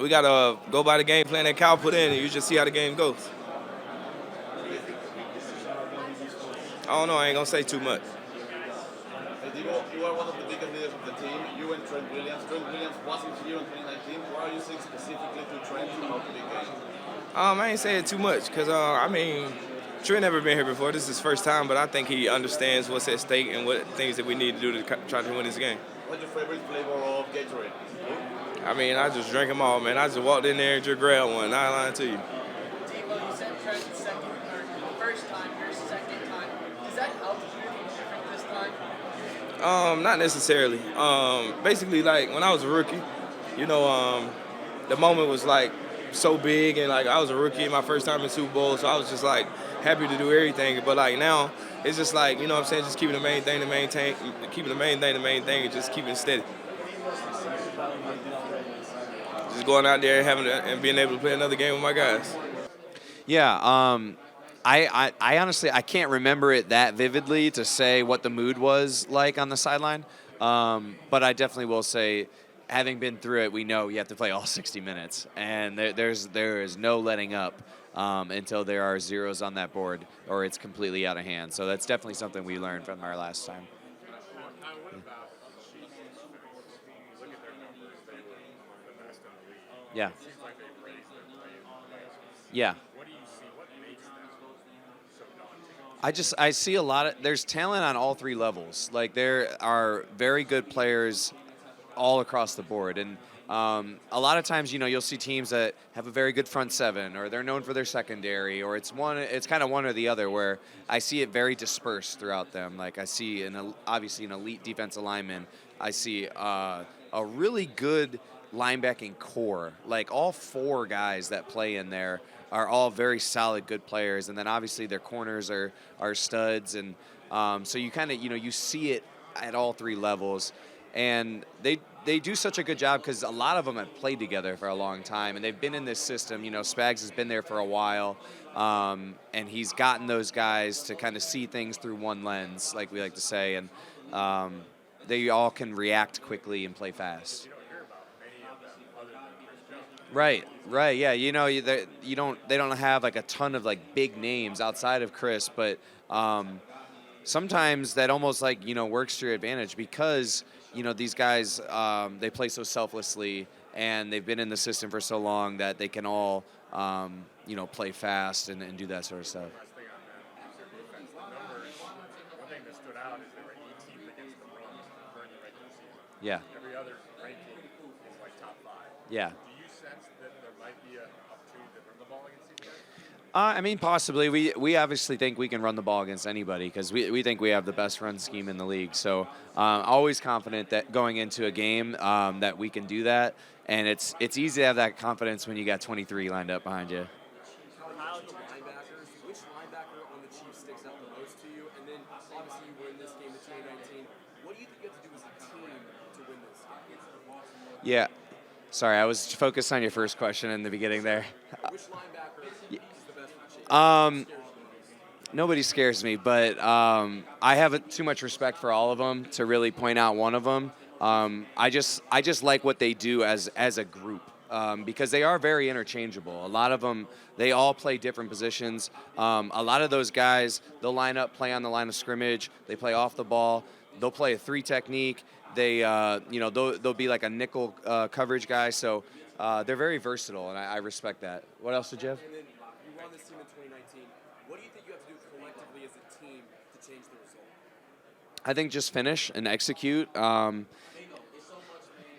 we got to go by the game plan that Kyle put in, and you just see how the game goes. I don't know. I ain't going to say too much. Hey, Deebo, you are one of the biggest leaders of the team. You and Trent Williams. Trent Williams wasn't here in 2019. What are you saying specifically to Trent about the big game? I ain't saying too much because, Trent never been here before. This is his first time, but I think he understands what's at stake and what things that we need to do to try to win this game. What's your favorite flavor of Gatorade? I just drank them all, man. I just walked in there and just grabbed one. Not lying to you. Deebo, you said Trent's second or first time, your second time. Does that help you different this time? Not necessarily. Basically, like when I was a rookie, the moment was like so big, and like I was a rookie, my first time in Super Bowl, so I was just like happy to do everything. But like now, it's just like what I'm saying, just keeping the main thing the main thing, and just keeping it steady. Just going out there and being able to play another game with my guys. Yeah, I honestly I can't remember it that vividly to say what the mood was like on the sideline, but I definitely will say, having been through it, we know you have to play all 60 minutes, and there is no letting up until there are zeros on that board or it's completely out of hand. So that's definitely something we learned from our last time. Yeah. Yeah. I see a lot of, there's talent on all three levels. Like there are very good players all across the board. And a lot of times, you'll see teams that have a very good front seven, or they're known for their secondary, or it's kind of one or the other, where I see it very dispersed throughout them. Like I see obviously an elite defensive lineman. I see a really good linebacking core. Like all four guys that play in there are all very solid, good players, and then obviously their corners are studs, and so you kind of you see it at all three levels, and they do such a good job because a lot of them have played together for a long time, and they've been in this system. Spags has been there for a while, and he's gotten those guys to kind of see things through one lens, like we like to say, and they all can react quickly and play fast. Right, yeah. They don't have like a ton of like big names outside of Chris, but sometimes that almost like works to your advantage because these guys they play so selflessly and they've been in the system for so long that they can all play fast and do that sort of stuff. Yeah. Every other ranking is like top 5. Yeah. Do you sense that there might be an opportunity to run the ball against these guys? Possibly. We obviously think we can run the ball against anybody because we think we have the best run scheme in the league. So always confident that going into a game that we can do that. And it's easy to have that confidence when you got 23 lined up behind you. Kyle, the linebackers, which linebacker on the Chiefs sticks out the most to you? And then obviously you win this game in 2019. What do you think you have to do as a team to win this game? Yeah. Sorry, I was focused on your first question in the beginning there. Which linebacker is the best for the Chiefs? Nobody scares me, but I have too much respect for all of them to really point out one of them. I just like what they do as a group because they are very interchangeable. A lot of them, they all play different positions. A lot of those guys, they'll line up, play on the line of scrimmage. They play off the ball. They'll play a 3 technique. They, they'll be like a nickel coverage guy. So they're very versatile, and I respect that. What else did you have? And then you won this team in 2019. What do you think you have to do collectively as a team to change the result? I think just finish and execute.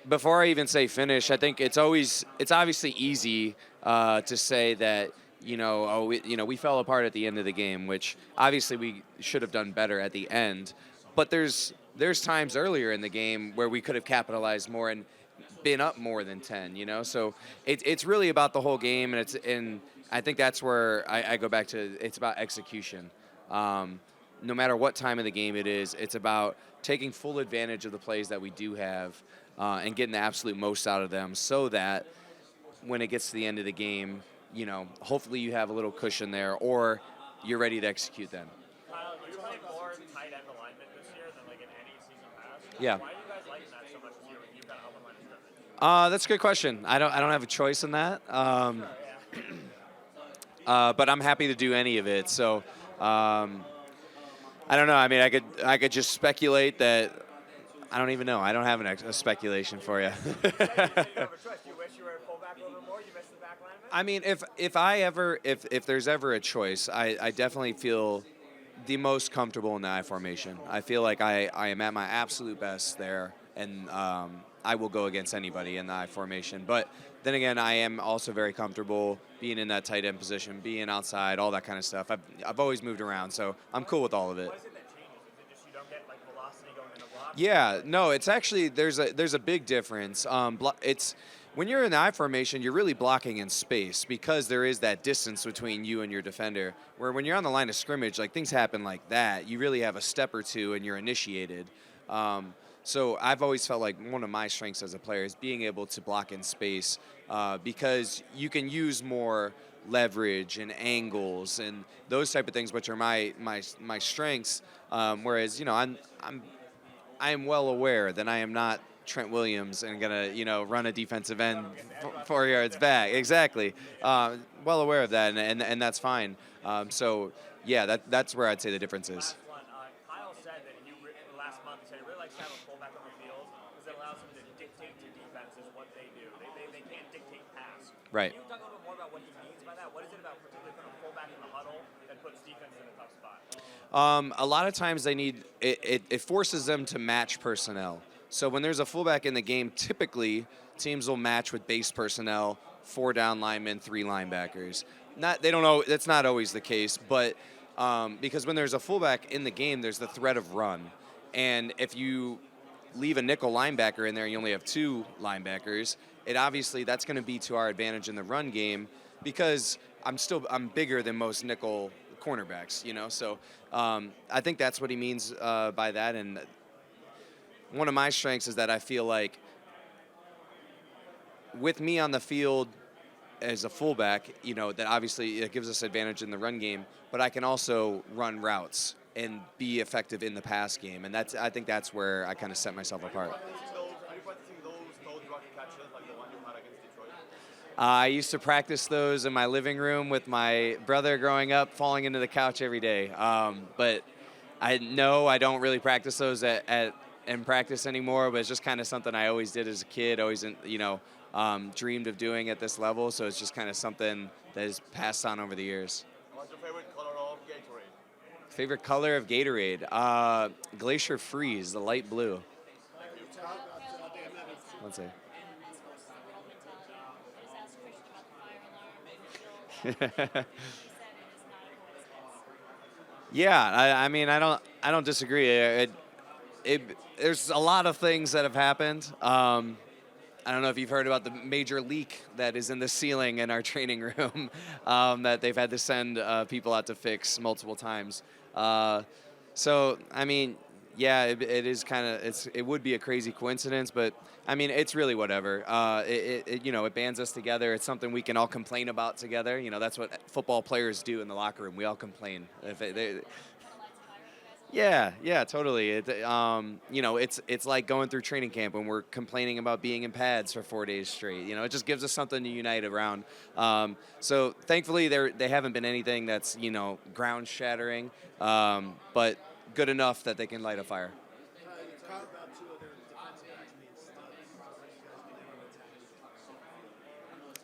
Before I even say finish, I think it's obviously easy to say that we fell apart at the end of the game, which obviously we should have done better at the end. But there's times earlier in the game where we could have capitalized more and been up more than 10. So it's really about the whole game, and I think that's where I go back to. It's about execution. No matter what time of the game it is, it's about taking full advantage of the plays that we do have and getting the absolute most out of them so that when it gets to the end of the game, hopefully you have a little cushion there or you're ready to execute then. Kyle, you played more tight end alignment this year than like in any season past. Yeah. Why are you guys liking that so much this year when you've got upper line of scrimmage? That's a good question. I don't have a choice in that. But I'm happy to do any of it. So I don't know. I mean, I could just speculate that. I don't even know. I don't have a speculation for you. I mean, if there's ever a choice, I definitely feel the most comfortable in the I formation. I feel like I am at my absolute best there, and I will go against anybody in the I formation. But then again, I am also very comfortable being in that tight end position, being outside, all that kind of stuff. I've always moved around, so I'm cool with all of it. What is it that changes? Is it just you don't get like velocity going in the block? Yeah, no, it's actually there's a big difference. It's when you're in the I formation, you're really blocking in space because there is that distance between you and your defender. Where when you're on the line of scrimmage, like things happen like that, you really have a step or two and you're initiated. So I've always felt like one of my strengths as a player is being able to block in space because you can use more leverage and angles and those type of things, which are my strengths. Whereas I am well aware that I am not Trent Williams and gonna run a defensive end 4 yards back. Exactly. Well aware of that, and that's fine. So yeah, that's where I'd say the difference is. Kyle said that last month he said he really likes to have a fullback on the field because it allows him to dictate to defenses what they do. They can't dictate pass. Right. Can you talk a little bit more about what he means by that? What is it about particularly putting a fullback in the huddle that puts defense in a tough spot? A lot of times they need it forces them to match personnel. So when there's a fullback in the game, typically teams will match with base personnel, 4 down linemen, 3 linebackers. They don't know. That's not always the case, but because when there's a fullback in the game, there's the threat of run, and if you leave a nickel linebacker in there and you only have 2 linebackers, that's going to be to our advantage in the run game because I'm bigger than most nickel cornerbacks, So I think that's what he means by that. And one of my strengths is that I feel like with me on the field as a fullback, that obviously it gives us advantage in the run game, but I can also run routes and be effective in the pass game. And I think that's where I kind of set myself apart. Are you practicing those toes rocket catches like the one you had against Detroit? I used to practice those in my living room with my brother growing up, falling into the couch every day. But I don't really practice those in practice anymore, but it's just kind of something I always did as a kid, always, dreamed of doing at this level. So it's just kind of something that is passed on over the years. What's your favorite color of Gatorade? Favorite color of Gatorade? Glacier Freeze, the light blue. Let's see. Yeah, I mean, I don't disagree. There's a lot of things that have happened. I don't know if you've heard about the major leak that is in the ceiling in our training room that they've had to send people out to fix multiple times. So, I mean, yeah, it is kind of it would be a crazy coincidence, but I mean, it's really whatever. It bands us together. It's something we can all complain about together. That's what football players do in the locker room. We all complain. Yeah, totally. It's like going through training camp when we're complaining about being in pads for 4 days straight. It just gives us something to unite around. So thankfully, they haven't been anything that's ground shattering, but good enough that they can light a fire.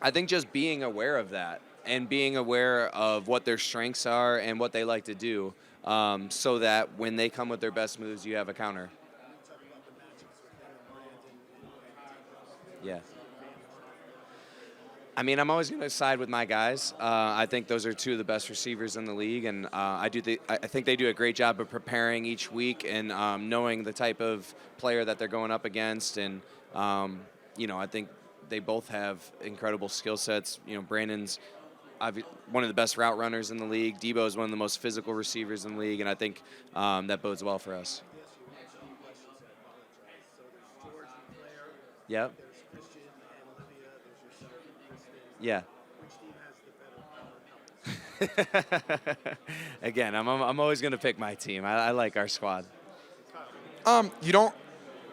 I think just being aware of that and being aware of what their strengths are and what they like to do. So that when they come with their best moves, you have a counter. Yeah. I mean, I'm always going to side with my guys. I think those are 2 of the best receivers in the league, and I think they do a great job of preparing each week and knowing the type of player that they're going up against. And I think they both have incredible skill sets. Brandon's one of the best route runners in the league. Deebo is one of the most physical receivers in the league, and I think that bodes well for us. Yep. Yeah. Again, I'm always going to pick my team. I like our squad. You don't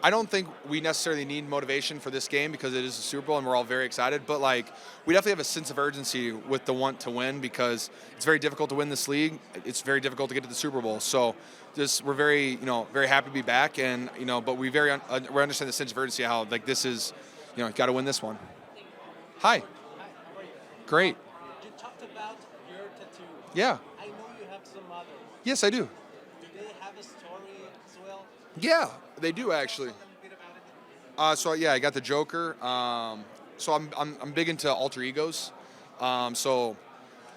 I don't think we necessarily need motivation for this game because it is a Super Bowl and we're all very excited. But like, we definitely have a sense of urgency with the want to win because it's very difficult to win this league. It's very difficult to get to the Super Bowl. So, we're very very happy to be back, and but we understand the sense of urgency how like this is, got to win this one. Hi. Great. You talked about your tattoo. Yeah. I know you have some others. Yes, I do. Do they have a story as well? Yeah, they do actually. Tell them a bit about it. So yeah, I got the Joker. So I'm big into alter egos. So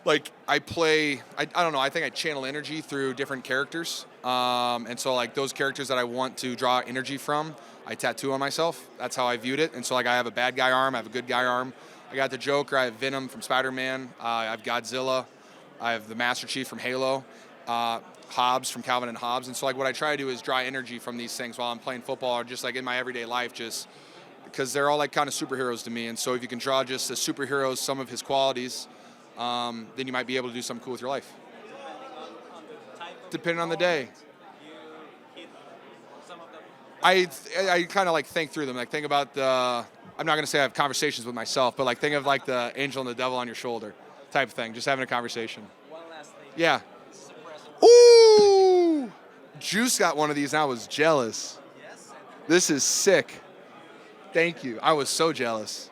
like I don't know. I think I channel energy through different characters. And so like those characters that I want to draw energy from, I tattoo on myself. That's how I viewed it. And so like I have a bad guy arm, I have a good guy arm. I got the Joker. I have Venom from Spider-Man. I have Godzilla. I have the Master Chief from Halo. Hobbs from Calvin and Hobbes. And so like what I try to do is draw energy from these things while I'm playing football or just like in my everyday life, just because they're all like kind of superheroes to me. And so if you can draw just a superhero's some of his qualities, then you might be able to do something cool with your life. Depending on the day. You hit some of them. I kind of like think through them. Like think about I'm not going to say I have conversations with myself, but like think of like the angel and the devil on your shoulder type of thing. Just having a conversation. One last thing. Yeah. This is a present. Ooh! Juice got one of these and I was jealous. Yes. This is sick. Thank you. I was so jealous.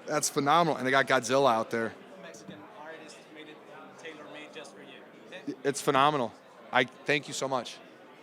That's phenomenal. And they got Godzilla out there. Mexican artist made it tailor-made just for you. Okay? It's phenomenal. I thank you so much.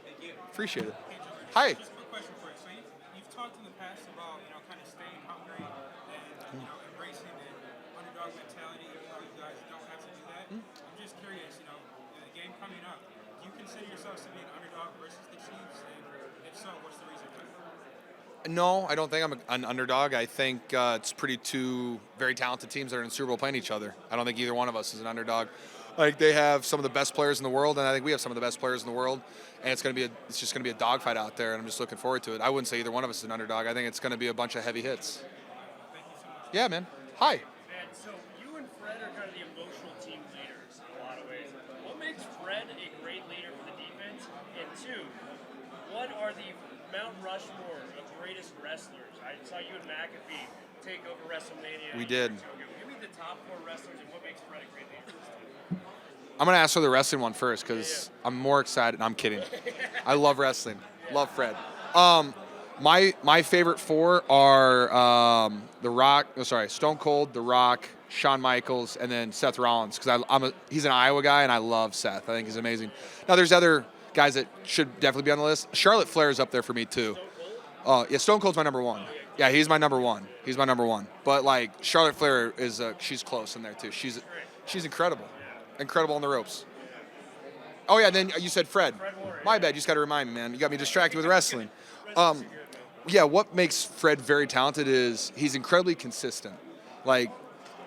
Thank you. Appreciate it. Hey, George, Hi. just a quick question for you. So you've talked in the past about, kind of staying hungry and, embracing the underdog mentality, even though you guys don't have to do that. I'm just curious, the game coming up, do you consider yourselves to be an underdog versus the Chiefs? And if so, what's the reason for that? No, I don't think I'm an underdog. I think it's two very talented teams that are in the Super Bowl playing each other. I don't think either one of us is an underdog. Like they have some of the best players in the world, and I think we have some of the best players in the world. And it's just going to be a dogfight out there, and I'm just looking forward to it. I wouldn't say either one of us is an underdog. I think it's going to be a bunch of heavy hits. Yeah, man. Hi. Man, so you and Fred are kind of the emotional team leaders in a lot of ways. What makes Fred a great leader for the defense? And two, what are the Mount Rushmore of greatest wrestlers? I saw you and McAfee take over WrestleMania. We did. Give me the top 4 wrestlers and what makes Fred a great leader for this team. I'm going to ask for the wrestling one first because I'm more excited. I'm kidding. I love wrestling. Love Fred. My favorite 4 are Stone Cold, The Rock, Shawn Michaels, and then Seth Rollins because he's an Iowa guy and I love Seth. I think he's amazing. Now there's other guys that should definitely be on the list. Charlotte Flair is up there for me too. Oh yeah, Stone Cold's my number 1. Yeah, he's my number 1. He's my number 1. But like Charlotte Flair is she's close in there too. She's incredible. Incredible on the ropes. Oh, yeah, then you said Fred. My bad. You just got to remind me, man. You got me distracted with wrestling. Yeah, what makes Fred very talented is he's incredibly consistent. Like,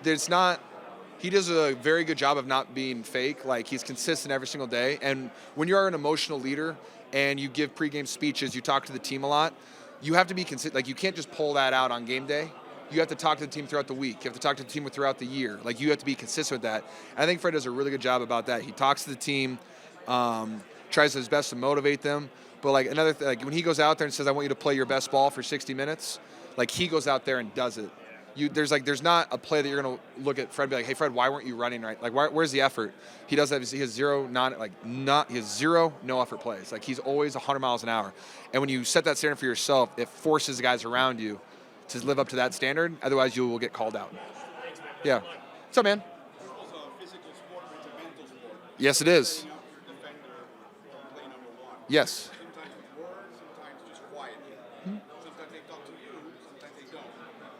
he does a very good job of not being fake. Like, he's consistent every single day. And when you are an emotional leader and you give pregame speeches, you talk to the team a lot, you have to be consistent. Like, you can't just pull that out on game day. You have to talk to the team throughout the week. You have to talk to the team throughout the year. Like, you have to be consistent with that. And I think Fred does a really good job about that. He talks to the team, tries his best to motivate them. But, like, another thing, like, when he goes out there and says, I want you to play your best ball for 60 minutes, like, he goes out there and does it. There's not a play that you're going to look at Fred and be like, hey, Fred, why weren't you running right? Like, where's the effort? He does that. He has zero no-effort plays. Like, he's always 100 miles an hour. And when you set that standard for yourself, it forces the guys around you to live up to that standard. Otherwise, you will get called out. Yeah. What's up, man? Football's a physical sport, but it's a mental sport. Yes, it is. Your defender from play number 1. Yes. Sometimes with words, sometimes just quietly. Sometimes they talk to you, sometimes they don't.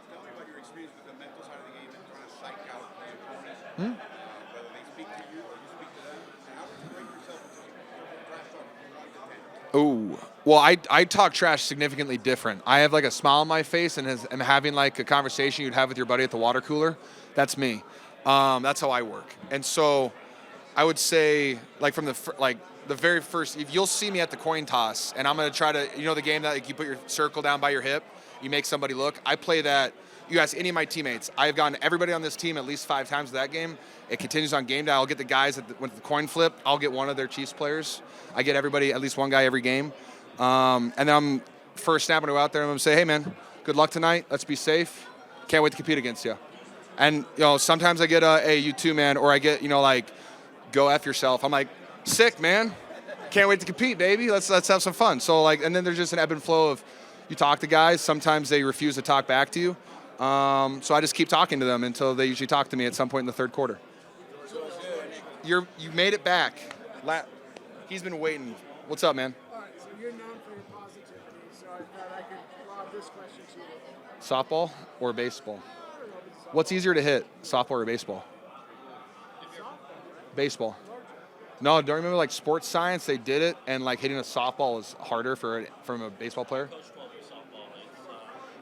Tell me about your experience with the mental side of the game and trying to psych out the opponent. Whether they speak to you or you speak to them. And how would you rate yourself in terms of trash talk from 1 to 10? Ooh. Well, I talk trash significantly different. I have like a smile on my face and am having like a conversation you'd have with your buddy at the water cooler. That's me. That's how I work. And so I would say like from the very first, if you'll see me at the coin toss and I'm going to try to, the game that like, you put your circle down by your hip, you make somebody look. I play that. You ask any of my teammates. I've gotten everybody on this team at least 5 times with that game. It continues on game day. I'll get the guys with the coin flip. I'll get one of their Chiefs players. I get everybody, at least one guy every game. And then first snap when I go out there, I'm going to say, hey, man, good luck tonight. Let's be safe. Can't wait to compete against you. And, sometimes I get hey, you too, man. Or I get, like, go F yourself. I'm like, sick, man. Can't wait to compete, baby. Let's have some fun. So, like, and then there's just an ebb and flow of you talk to guys. Sometimes they refuse to talk back to you. So I just keep talking to them until they usually talk to me at some point in the third quarter. You made it back. He's been waiting. What's up, man? All right, so you're known for your positivity, so I thought I could lob this question to you. Softball or baseball? What's easier to hit, softball or baseball? Baseball. No, don't you remember like sports science? They did it, and like hitting a softball is harder from a baseball player.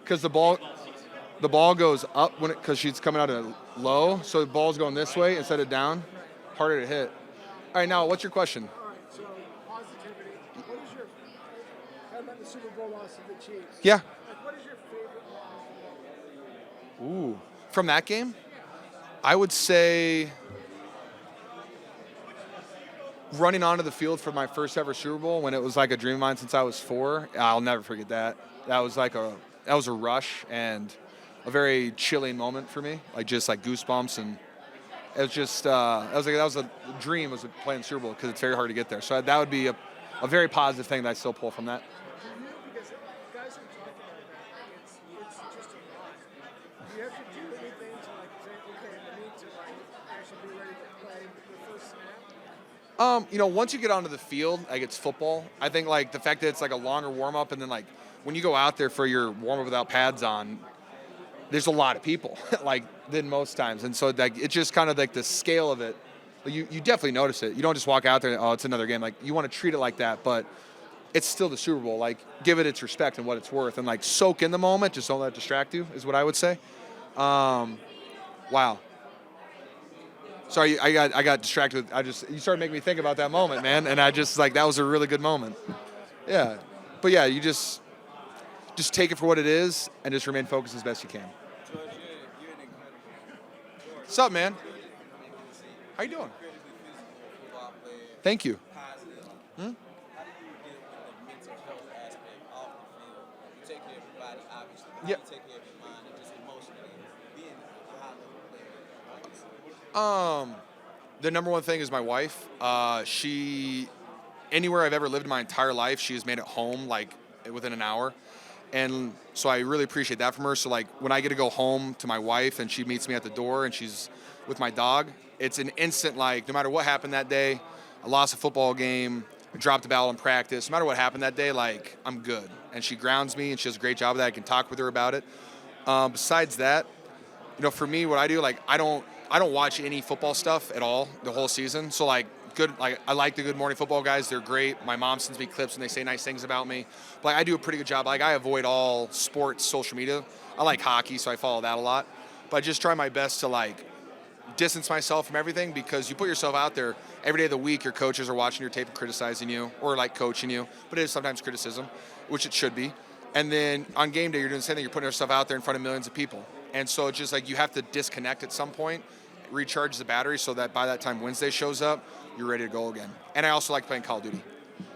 Because the ball goes up because she's coming out of low, so the ball's going this way instead of down. Harder to hit. All right, now what's your question? All right, so positivity. What is your talking about the Super Bowl loss of the Chiefs? Yeah. Like, what is your favorite moment? Ooh, from that game, I would say running onto the field for my first ever Super Bowl when it was like a dream of mine since I was 4. I'll never forget that. That was a rush and a very chilling moment for me, like just like goosebumps, and it was just that was a dream, was playing Super Bowl because it's very hard to get there. So that would be a very positive thing that I still pull from that. Because guys are talking about that, it's just a lot. Do you have to do anything to like say, okay, I need to like actually be ready to play the first snap? Once you get onto the field, like it's football. I think like the fact that it's like a longer warm up, and then like when you go out there for your warm up without pads on, there's a lot of people like than most times, and so like it's just kind of like the scale of it. You definitely notice it. You don't just walk out there and, oh, it's another game. Like you want to treat it like that, but it's still the Super Bowl. Like give it its respect and what it's worth, and like soak in the moment. Just don't let it distract you. Is what I would say. Wow. Sorry, I got distracted. You started making me think about that moment, man, and I just like that was a really good moment. Yeah, but yeah, you just take it for what it is and just remain focused as best you can. What's up, man? How you doing? Thank you. Hmm? Yeah. The number one thing is my wife. Anywhere I've ever lived my entire life, she has made it home like within an hour. And so I really appreciate that from her. So like when I get to go home to my wife and she meets me at the door and she's with my dog, it's an instant, like no matter what happened that day, I lost a football game, I dropped a ball in practice, no matter what happened that day, like I'm good. And she grounds me and she does a great job of that. I can talk with her about it. Besides that, for me, what I do, like I don't watch any football stuff at all the whole season. So like I like the Good Morning Football guys. They're great. My mom sends me clips and they say nice things about me. But I do a pretty good job. Like I avoid all sports social media. I like hockey, so I follow that a lot. But I just try my best to like distance myself from everything, because you put yourself out there every day of the week. Your coaches are watching your tape and criticizing you, or like coaching you. But it is sometimes criticism, which it should be. And then on game day, you're doing the same thing. You're putting yourself out there in front of millions of people. And so it's just like you have to disconnect at some point, recharge the battery so that by that time Wednesday shows up, you're ready to go again. And I also like playing Call of Duty.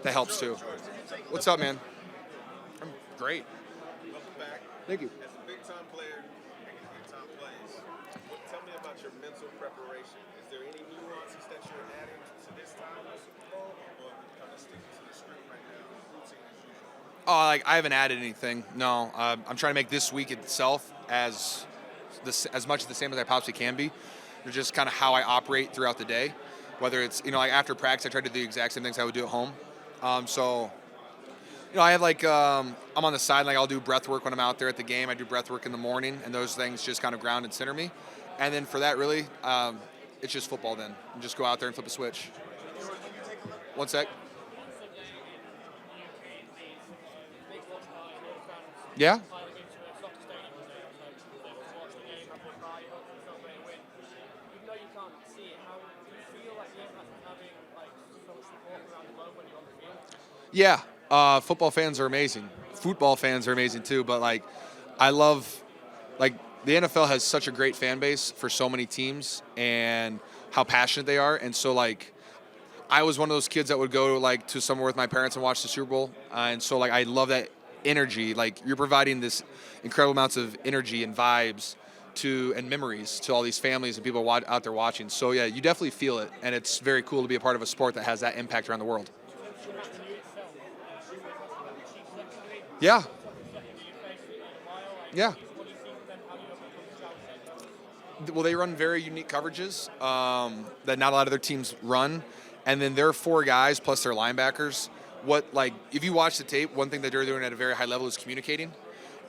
That helps too. What's up, man? I'm great. Welcome back. Thank you. As a big-time player making big-time plays, tell me about your mental preparation. Is there any nuances that you're adding to this time in the Super Bowl, or kind of sticking to the script right now, routine as usual? Oh, like I haven't added anything. No, I'm trying to make this week itself as much the same as I possibly can be. It's just kind of how I operate throughout the day. Whether it's, like after practice, I try to do the exact same things I would do at home. I have like, I'm on the side, like I'll do breath work when I'm out there at the game. I do breath work in the morning, and those things just kind of ground and center me. And then for that, really, it's just football then. And just go out there and flip a switch. One sec. Yeah? Yeah, football fans are amazing. Football fans are amazing too, but like I love, like the NFL has such a great fan base for so many teams and how passionate they are. And so like I was one of those kids that would go like to somewhere with my parents and watch the Super Bowl. And so like I love that energy. Like you're providing this incredible amounts of energy and vibes and memories to all these families and people out there watching. So yeah, you definitely feel it, and it's very cool to be a part of a sport that has that impact around the world. Yeah. Yeah. Well, they run very unique coverages that not a lot of other teams run, and then there are 4 guys plus their linebackers. If you watch the tape, one thing that they're doing at a very high level is communicating.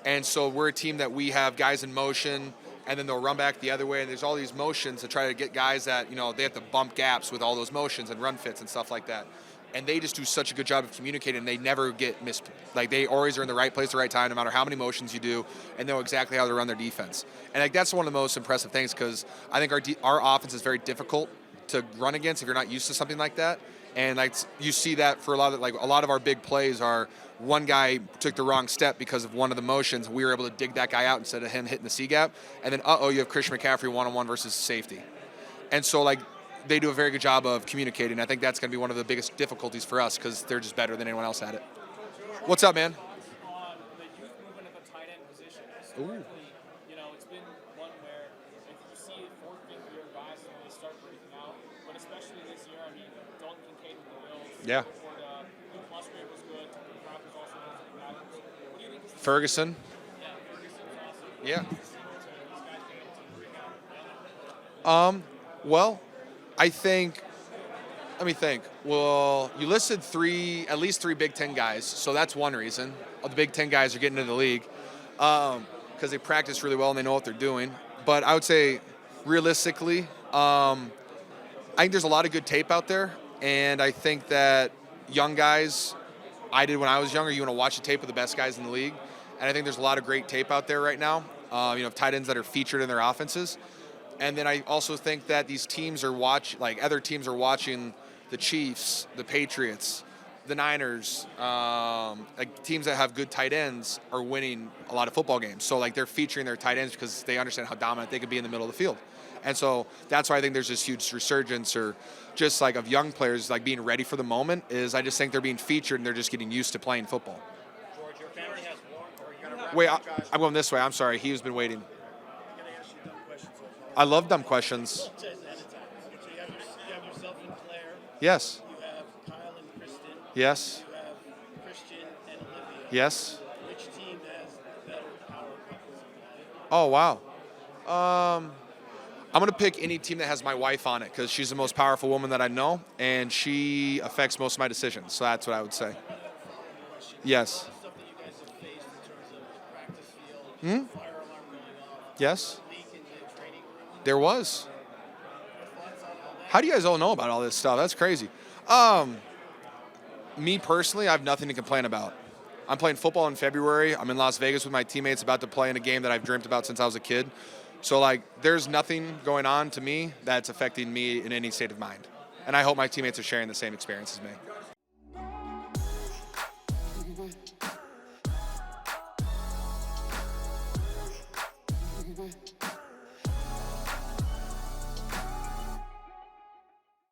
And so we're a team that we have guys in motion, and then they'll run back the other way, and there's all these motions to try to get guys that, they have to bump gaps with all those motions and run fits and stuff like that. And they just do such a good job of communicating. They never get missed. Like, they always are in the right place at the right time, no matter how many motions you do, and know exactly how to run their defense. And that's one of the most impressive things, because I think our offense is very difficult to run against if you're not used to something like that. And you see that for a lot of our big plays are one guy took the wrong step because of one of the motions. We were able to dig that guy out instead of him hitting the C gap. And then, you have Christian McCaffrey one-on-one versus safety. And so, they do a very good job of communicating. I think that's going to be one of the biggest difficulties for us because they're just better than anyone else at it. What's up, man? On the youth movement at the tight end position. Ooh. It's been one where if you see 4th, 5th year guys when they start breaking out, but especially this year, Dalton Kincaid with the Bills. Yeah. Luke Musgrave was good. The Packers also was good. What do you think? Ferguson. Yeah, Ferguson's awesome. Yeah. These guys being able to break out. Well, let me think. Well, you listed at least three Big Ten guys, so that's one reason. The Big Ten guys are getting into the league because they practice really well and they know what they're doing. But I would say, realistically, I think there's a lot of good tape out there, and I think that young guys, I did when I was younger, you want to watch the tape of the best guys in the league, and I think there's a lot of great tape out there right now. Tight ends that are featured in their offenses. And then I also think that these teams are other teams are watching the Chiefs, the Patriots, the Niners, teams that have good tight ends are winning a lot of football games. So they're featuring their tight ends because they understand how dominant they could be in the middle of the field. And so that's why I think there's this huge resurgence or just of young players being ready for the moment is I just think they're being featured and they're just getting used to playing football. George, your family has one, or you got to Wait, I'm going this way. I'm sorry. He's been waiting. I love dumb questions. So you have yourself and Claire. Yes. You have Kyle and Kristen. Yes. You have Christian and Olivia. Yes. Which team has better power couples in that? Oh, wow. I'm going to pick any team that has my wife on it because she's the most powerful woman that I know, and she affects most of my decisions. So that's what I would say. Yes. Stuff that you guys have faced in terms of the practice field, fire alarm going off, Yes. leak in the training room. There was. How do you guys all know about all this stuff? That's crazy. Me personally, I have nothing to complain about. I'm playing football in February. I'm in Las Vegas with my teammates about to play in a game that I've dreamt about since I was a kid. So, there's nothing going on to me that's affecting me in any state of mind. And I hope my teammates are sharing the same experience as me.